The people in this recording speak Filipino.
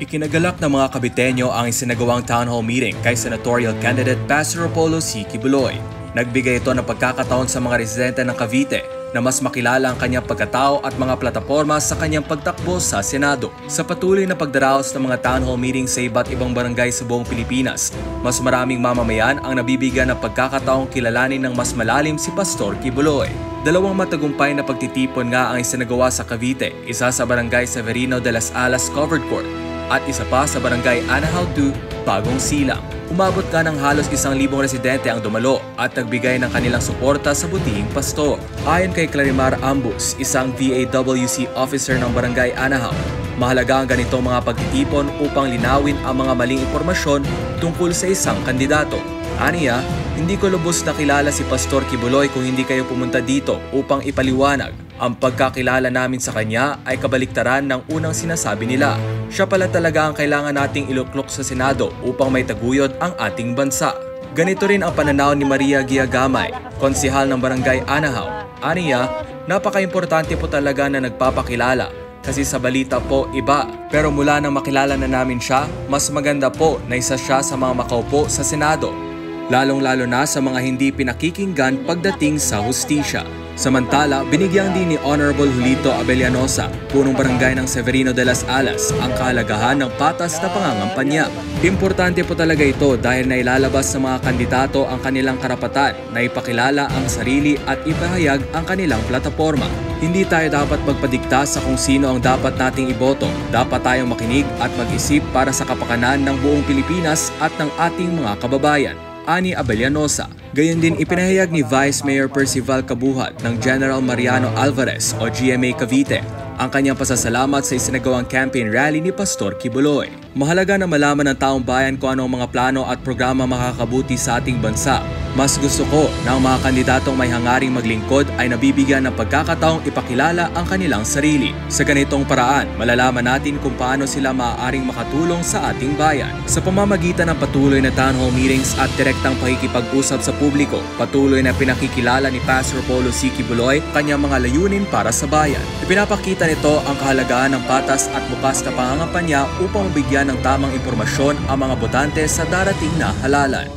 Ikinagalak ng mga Caviteño ang isinagawang town hall meeting kay senatorial candidate Pastor Apollo C. Quiboloy. Nagbigay ito ng pagkakataon sa mga residente ng Cavite na mas makilala ang kanyang pagkatao at mga plataporma sa kanyang pagtakbo sa Senado. Sa patuloy na pagdaraos ng mga town hall meeting sa iba't ibang barangay sa buong Pilipinas, mas maraming mamamayan ang nabibigyan ng pagkakataong kilalanin ng mas malalim si Pastor Quiboloy. Dalawang matagumpay na pagtitipon nga ang isinagawa sa Cavite, isa sa barangay Severino de las Alas Covered Court at isa pa sa barangay Anahaw 2, Bagong Silang. Umabot ka ng halos 1,000 residente ang dumalo at nagbigay ng kanilang suporta sa butihing pastor. Ayon kay Clarimar Ambus, isang VAWC officer ng barangay Anahaw, mahalaga ang ganitong mga pagtitipon upang linawin ang mga maling impormasyon tungkol sa isang kandidato. Aniya, hindi ko lubos na kilala si Pastor Quiboloy kung hindi kayo pumunta dito upang ipaliwanag. Ang pagkakilala namin sa kanya ay kabaliktaran ng unang sinasabi nila. Siya pala talaga ang kailangan nating iluklok sa Senado upang may taguyod ang ating bansa. Ganito rin ang pananaw ni Maria Giagamay, konsehal ng barangay Anahaw. Aniya, napaka-importante po talaga na nagpapakilala kasi sa balita po iba. Pero mula nang makilala na namin siya, mas maganda po na isa siya sa mga makaupo sa Senado. Lalong-lalo na sa mga hindi pinakikinggan pagdating sa hustisya. Samantala, binigyan din ni Honorable Julito Abellanosa, punong barangay ng Severino de las Alas, ang kahalagahan ng patas na pangangampanya. Importante po talaga ito dahil nailalabas sa mga kandidato ang kanilang karapatan na ipakilala ang sarili at ipahayag ang kanilang plataporma. Hindi tayo dapat magpadikta sa kung sino ang dapat nating iboto. Dapat tayong makinig at mag-isip para sa kapakanan ng buong Pilipinas at ng ating mga kababayan. Ani Abellanosa. Gayon din ipinahayag ni Vice Mayor Percival Kabuhat ng General Mariano Alvarez o GMA Cavite ang kanyang pasasalamat sa isinagawang campaign rally ni Pastor Quiboloy. Mahalaga na malaman ng taong bayan kung ano ang mga plano at programa makakabuti sa ating bansa. Mas gusto ko na ang mga kandidatong may hangaring maglingkod ay nabibigyan ng pagkakataong ipakilala ang kanilang sarili. Sa ganitong paraan, malalaman natin kung paano sila maaaring makatulong sa ating bayan. Sa pamamagitan ng patuloy na town hall meetings at direktang pakikipag-usap sa publiko, patuloy na pinakikilala ni Pastor Apollo C. Quiboloy kanyang mga layunin para sa bayan. Ipinapakita nito ang kahalagahan ng patas at bukas na pangangampanya upang mabigyan ng tamang impormasyon ang mga botante sa darating na halalan.